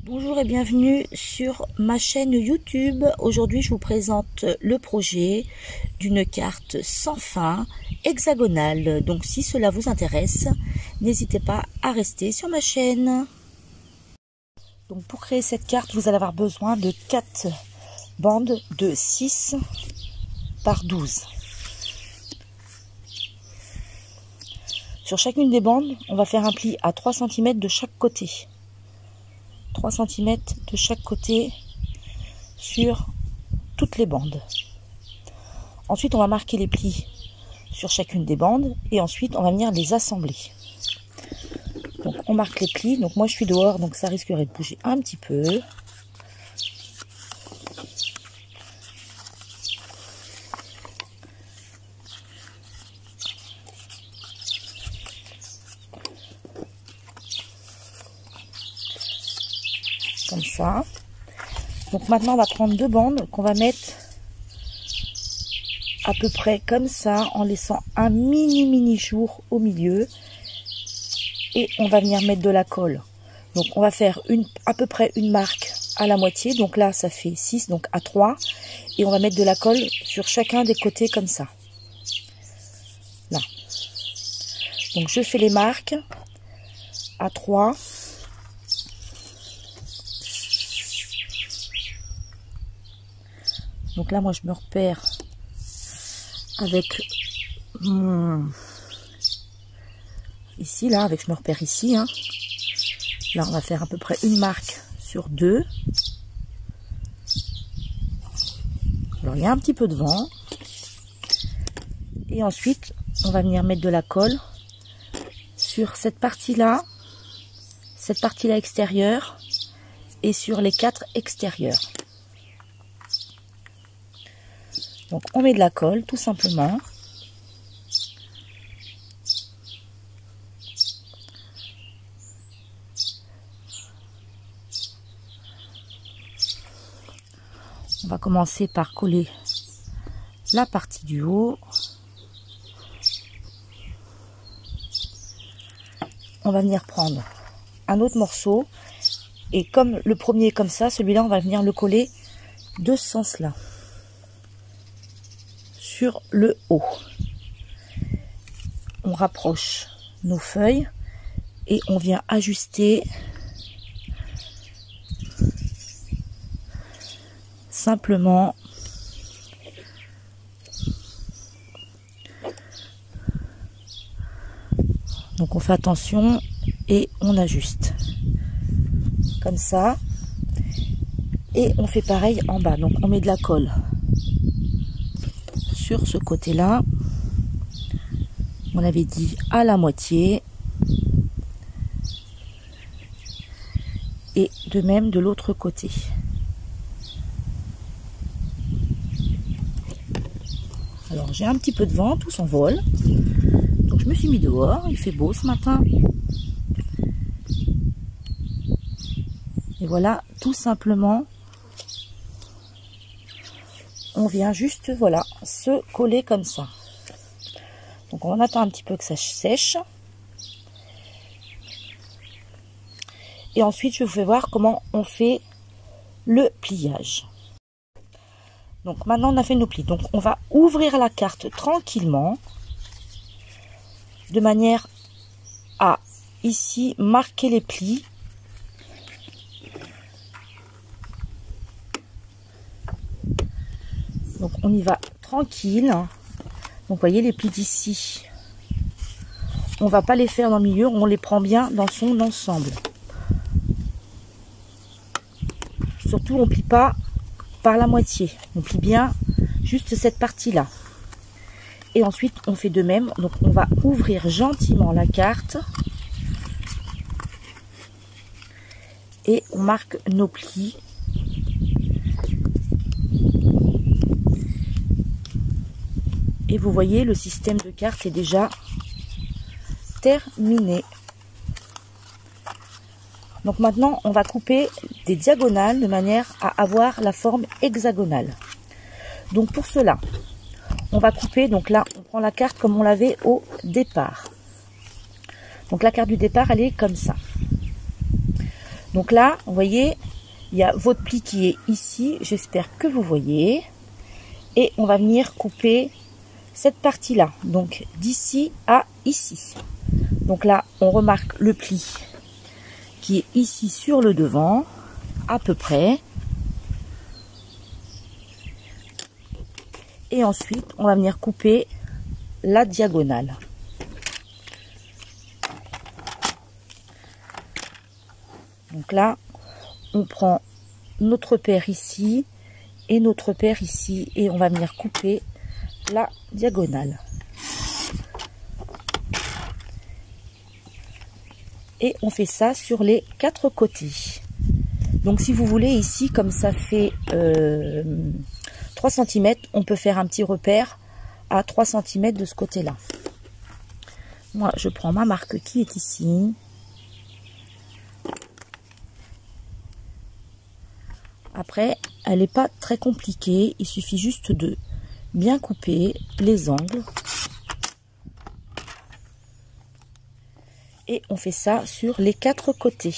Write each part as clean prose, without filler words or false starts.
Bonjour et bienvenue sur ma chaîne YouTube. Aujourd'hui, je vous présente le projet d'une carte sans fin hexagonale. Donc, si cela vous intéresse, n'hésitez pas à rester sur ma chaîne. Donc, pour créer cette carte, vous allez avoir besoin de 4 bandes de 6 par 12. Sur chacune des bandes, on va faire un pli à 3 cm de chaque côté. 3 cm de chaque côté sur toutes les bandes. Ensuite, on va marquer les plis sur chacune des bandes et ensuite, on va venir les assembler. Donc, on marque les plis. Donc, moi, je suis dehors, donc ça risquerait de bouger un petit peu. Comme ça. Donc maintenant on va prendre 2 bandes qu'on va mettre à peu près comme ça en laissant un mini jour au milieu et on va venir mettre de la colle. Donc on va faire à peu près une marque à la moitié, donc là ça fait 6, donc à 3 et on va mettre de la colle sur chacun des côtés comme ça. Là. Donc je fais les marques à 3. Donc là, moi, je me repère avec mon... Ici, là, je me repère ici. Hein. Là, on va faire à peu près une marque sur 2. Alors, il y a un petit peu de vent. Et ensuite, on va venir mettre de la colle sur cette partie-là extérieure et sur les 4 extérieurs. Donc on met de la colle tout simplement. On va commencer par coller la partie du haut. On va venir prendre un autre morceau et comme le premier est comme ça, celui-là on va venir le coller de ce sens-là. Sur le haut. On rapproche nos feuilles et on vient ajuster simplement donc on fait attention et on ajuste comme ça et on fait pareil en bas. Donc on met de la colle sur ce côté-là, on avait dit à la moitié, et de même de l'autre côté. Alors j'ai un petit peu de vent, tout s'envole, donc je me suis mis dehors, il fait beau ce matin. Et voilà, tout simplement, on vient juste, voilà, se coller comme ça. Donc on attend un petit peu que ça sèche. Et ensuite, je vous fais voir comment on fait le pliage. Donc maintenant, on a fait nos plis. Donc on va ouvrir la carte tranquillement. De manière à, ici, marquer les plis. Donc on y va tranquille. Donc vous voyez les plis d'ici. On va pas les faire dans le milieu, on les prend bien dans son ensemble. Surtout on plie pas par la moitié. On plie bien juste cette partie-là. Et ensuite on fait de même. Donc on va ouvrir gentiment la carte. Et on marque nos plis. Et vous voyez, le système de carte est déjà terminé. Donc maintenant, on va couper des diagonales de manière à avoir la forme hexagonale. Donc pour cela, on va couper, donc là, on prend la carte comme on l'avait au départ. Donc la carte du départ, elle est comme ça. Donc là, vous voyez, il y a votre pli qui est ici. J'espère que vous voyez. Et on va venir couper cette partie-là. Donc d'ici à ici. Donc là, on remarque le pli qui est ici sur le devant, à peu près. Et ensuite, on va venir couper la diagonale. Donc là, on prend notre repère ici et notre repère ici et on va venir couper la diagonale. Et on fait ça sur les 4 côtés. Donc si vous voulez ici, comme ça fait 3 cm, on peut faire un petit repère à 3 cm de ce côté-là. Moi, je prends ma marque qui est ici. Après, elle n'est pas très compliquée. Il suffit juste de bien couper les angles. Et on fait ça sur les 4 côtés.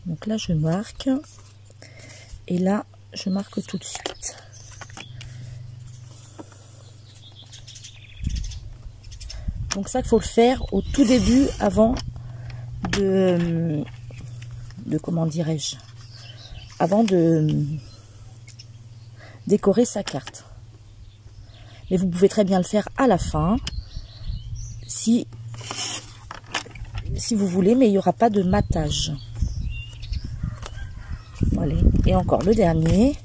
Donc là, je marque. Et là, je marque tout de suite. Donc ça, il faut le faire au tout début avant de comment dirais-je, avant de décorer sa carte. Mais vous pouvez très bien le faire à la fin, si vous voulez, mais il n'y aura pas de matage. Voilà. Et encore le dernier.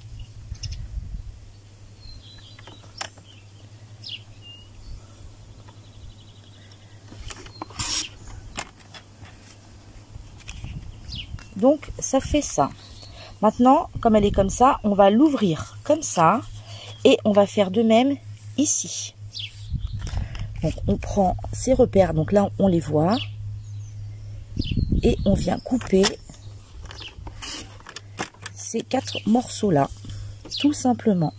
Donc ça fait ça. Maintenant, comme elle est comme ça, on va l'ouvrir comme ça et on va faire de même ici. Donc on prend ces repères, donc là on les voit et on vient couper ces 4 morceaux là, tout simplement.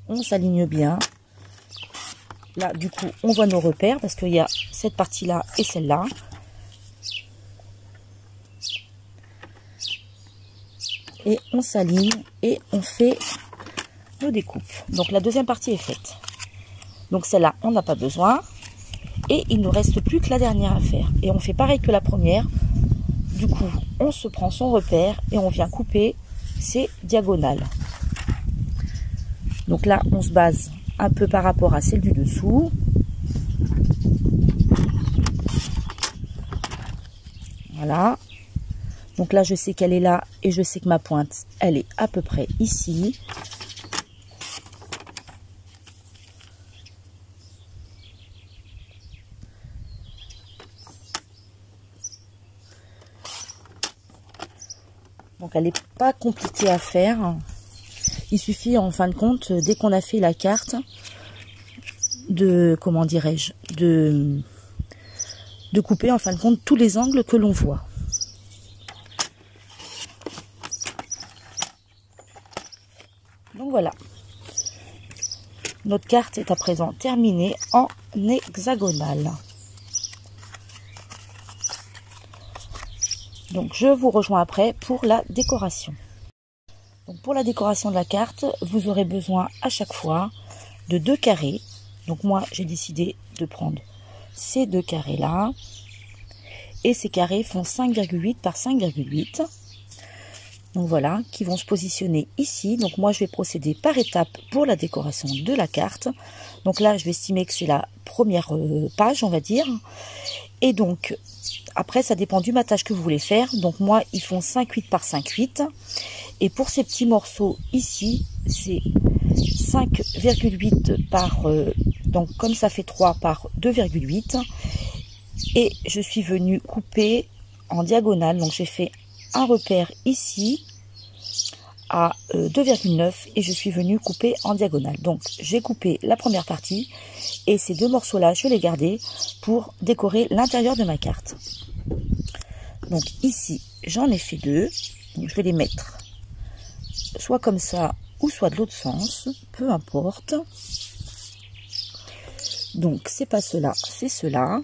On s'aligne bien. Là, du coup, on voit nos repères parce qu'il y a cette partie-là et celle-là. Et on s'aligne et on fait nos découpes. Donc, la deuxième partie est faite. Donc, celle-là, on n'a pas besoin. Et il ne nous reste plus que la dernière à faire. Et on fait pareil que la première. Du coup, on se prend son repère et on vient couper ces diagonales. Donc là, on se base un peu par rapport à celle du dessous. Voilà. Donc là, je sais qu'elle est là et je sais que ma pointe, elle est à peu près ici. Donc elle n'est pas compliquée à faire. Il suffit en fin de compte, dès qu'on a fait la carte, de, comment dirais-je, de couper en fin de compte tous les angles que l'on voit. Donc voilà. Notre carte est à présent terminée en hexagonale. Donc je vous rejoins après pour la décoration. Donc pour la décoration de la carte, vous aurez besoin à chaque fois de 2 carrés. Donc moi, j'ai décidé de prendre ces 2 carrés-là. Et ces carrés font 5,8 par 5,8. Donc voilà, qui vont se positionner ici. Donc moi, je vais procéder par étapes pour la décoration de la carte. Donc là, je vais estimer que c'est la première page, on va dire. Et donc, après, ça dépend du matage que vous voulez faire. Donc moi, ils font 5,8 par 5,8. Et pour ces petits morceaux ici, c'est 5,8 par... donc comme ça fait 3 par 2,8. Et je suis venue couper en diagonale. Donc j'ai fait un repère ici à 2,9 et je suis venue couper en diagonale. Donc j'ai coupé la première partie et ces 2 morceaux là, je vais les garder pour décorer l'intérieur de ma carte. Donc ici, j'en ai fait 2. Donc, je vais les mettre soit comme ça ou soit de l'autre sens, peu importe. Donc c'est pas cela, c'est cela.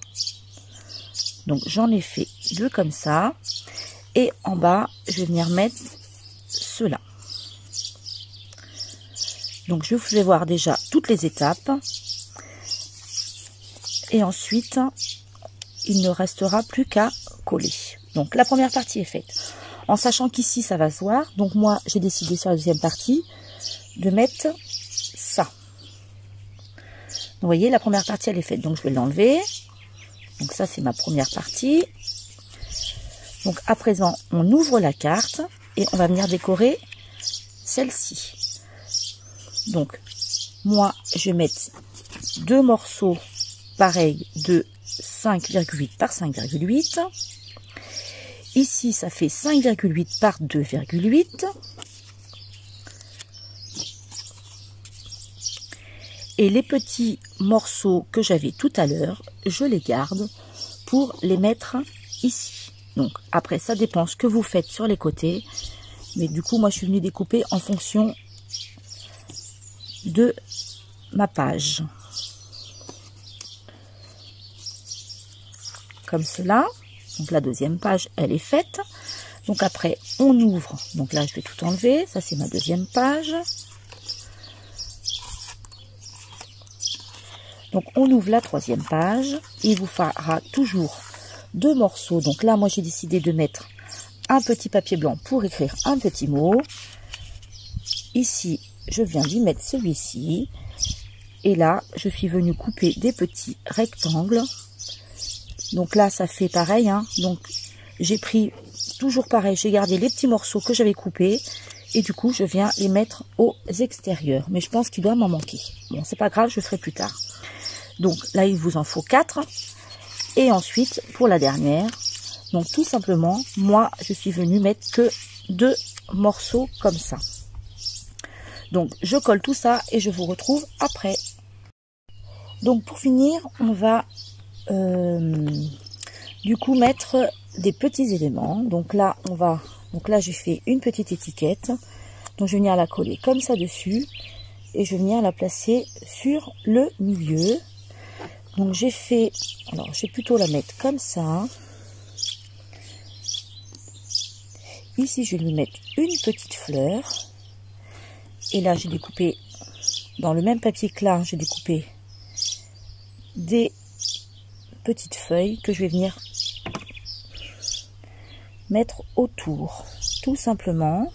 Donc j'en ai fait deux comme ça. Et en bas, je vais venir mettre cela. Donc je vous fais voir déjà toutes les étapes. Et ensuite, il ne restera plus qu'à coller. Donc la première partie est faite. En sachant qu'ici ça va se voir. Donc moi j'ai décidé sur la deuxième partie de mettre ça. Vous voyez, la première partie elle est faite. Donc je vais l'enlever. Donc ça c'est ma première partie. Donc à présent on ouvre la carte et on va venir décorer celle-ci. Donc moi je vais mettre deux morceaux pareils de 5,8 par 5,8. Ici ça fait 5,8 par 2,8. Et les petits morceaux que j'avais tout à l'heure, je les garde pour les mettre ici. Donc après ça dépend ce que vous faites sur les côtés. Mais du coup moi je suis venue découper en fonction de ma page. Comme cela. Donc la deuxième page elle est faite. Donc après on ouvre. Donc là je vais tout enlever. Ça c'est ma deuxième page. Donc on ouvre la troisième page. Il vous fera toujours deux morceaux. Donc là moi j'ai décidé de mettre un petit papier blanc pour écrire un petit mot. Ici je viens d'y mettre celui-ci. Et là je suis venue couper des petits rectangles. Donc là ça fait pareil, hein. Donc j'ai pris toujours pareil, j'ai gardé les petits morceaux que j'avais coupés. Et du coup je viens les mettre aux extérieurs. Mais je pense qu'il doit m'en manquer. Bon c'est pas grave, je ferai plus tard. Donc là il vous en faut 4. Et ensuite pour la dernière, donc tout simplement moi je suis venue mettre que 2 morceaux comme ça. Donc je colle tout ça et je vous retrouve après. Donc pour finir on va du coup mettre des petits éléments. Donc là j'ai fait une petite étiquette. Donc je vais venir la coller comme ça dessus. Et je vais venir la placer sur le milieu. Donc j'ai fait, alors je vais plutôt la mettre comme ça. Ici je vais lui mettre une petite fleur. Et là j'ai découpé, dans le même papier que là, j'ai découpé des petites feuilles que je vais venir mettre autour. Tout simplement.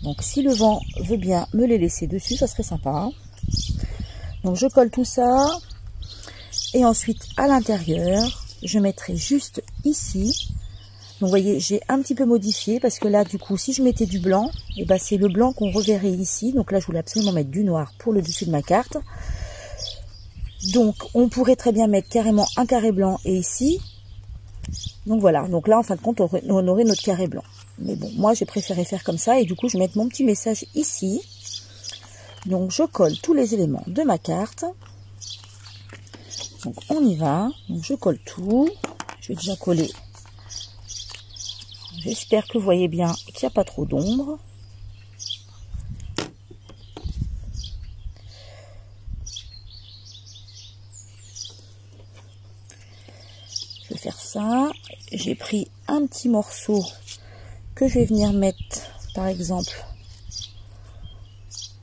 Donc si le vent veut bien me les laisser dessus, ça serait sympa. Donc je colle tout ça. Et ensuite à l'intérieur, je mettrai juste ici. Donc vous voyez, j'ai un petit peu modifié parce que là du coup si je mettais du blanc, et ben c'est le blanc qu'on reverrait ici. Donc là je voulais absolument mettre du noir pour le dessus de ma carte. Donc on pourrait très bien mettre carrément un carré blanc et ici. Donc voilà, donc là en fin de compte on aurait notre carré blanc. Mais bon, moi j'ai préféré faire comme ça et du coup je vais mettre mon petit message ici. Donc je colle tous les éléments de ma carte. Donc on y va. Donc je colle tout. Je vais déjà coller. J'espère que vous voyez bien qu'il n'y a pas trop d'ombre. Je vais faire ça. J'ai pris un petit morceau que je vais venir mettre par exemple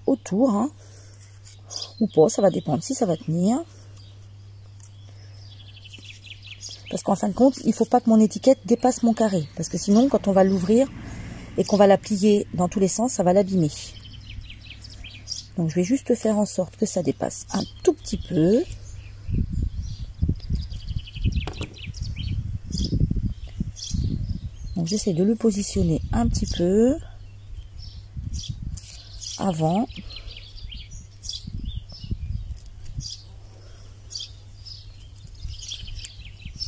autour, hein, ou pas, ça va dépendre si ça va tenir. Parce qu'en fin de compte, il ne faut pas que mon étiquette dépasse mon carré. Parce que sinon, quand on va l'ouvrir et qu'on va la plier dans tous les sens, ça va l'abîmer. Donc je vais juste faire en sorte que ça dépasse un tout petit peu. Donc j'essaie de le positionner un petit peu avant.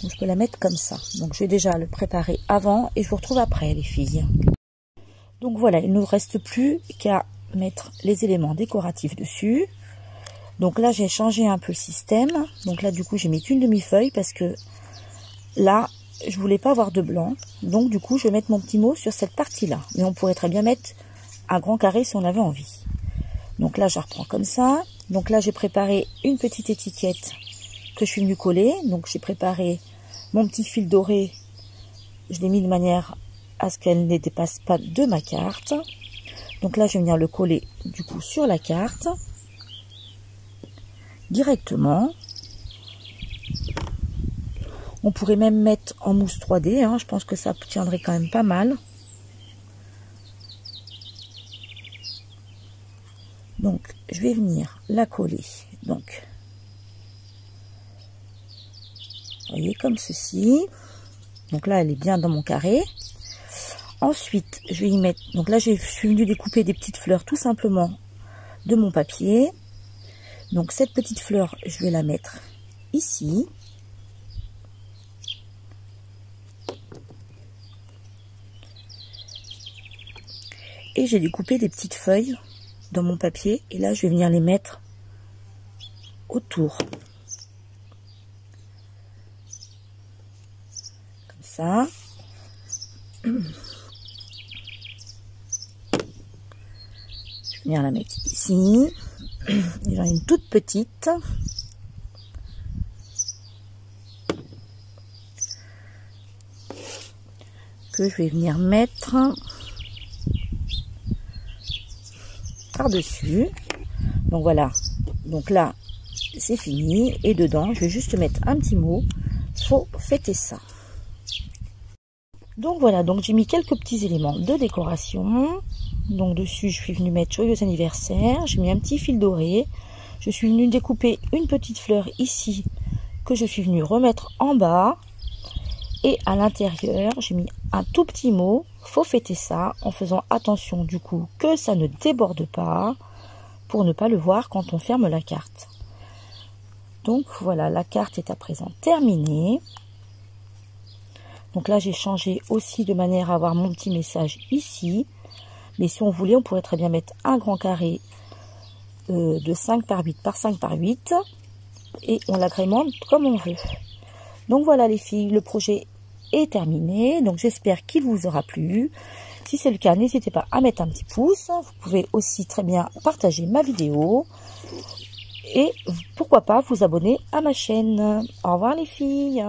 Donc je peux la mettre comme ça. Donc je vais déjà le préparer avant et je vous retrouve après les filles. Donc voilà, il ne nous reste plus qu'à mettre les éléments décoratifs dessus. Donc là j'ai changé un peu le système. Donc là du coup j'ai mis une demi-feuille parce que là je voulais pas avoir de blanc. Donc du coup, je vais mettre mon petit mot sur cette partie-là. Mais on pourrait très bien mettre un grand carré si on avait envie. Donc là, je reprends comme ça. Donc là, j'ai préparé une petite étiquette que je suis venue coller. Donc j'ai préparé mon petit fil doré. Je l'ai mis de manière à ce qu'elle ne dépasse pas de ma carte. Donc là, je vais venir le coller du coup sur la carte directement. On pourrait même mettre en mousse 3D, hein. Je pense que ça tiendrait quand même pas mal. Donc, je vais venir la coller. Donc, vous voyez, comme ceci. Donc là, elle est bien dans mon carré. Ensuite, je vais y mettre... Donc là, je suis venue découper des petites fleurs tout simplement de mon papier. Donc, cette petite fleur, je vais la mettre ici. Et j'ai découpé des petites feuilles dans mon papier. Et là, je vais venir les mettre autour. Comme ça. Je vais venir la mettre ici. J'en ai une toute petite. Que je vais venir mettre par-dessus. Donc voilà. Donc là, c'est fini. Et dedans, je vais juste mettre un petit mot. Faut fêter ça. Donc voilà, donc j'ai mis quelques petits éléments de décoration. Donc dessus, je suis venue mettre joyeux anniversaire. J'ai mis un petit fil doré. Je suis venue découper une petite fleur ici que je suis venue remettre en bas. Et à l'intérieur, j'ai mis un tout petit mot. Faut fêter ça en faisant attention du coup que ça ne déborde pas pour ne pas le voir quand on ferme la carte. Donc voilà, la carte est à présent terminée. Donc là, j'ai changé aussi de manière à avoir mon petit message ici. Mais si on voulait, on pourrait très bien mettre un grand carré de 5 par 8 par 5 par 8. Et on l'agrémente comme on veut. Donc voilà les filles, le projet est terminé. Donc j'espère qu'il vous aura plu. Si c'est le cas, n'hésitez pas à mettre un petit pouce. Vous pouvez aussi très bien partager ma vidéo. Et pourquoi pas vous abonner à ma chaîne. Au revoir les filles.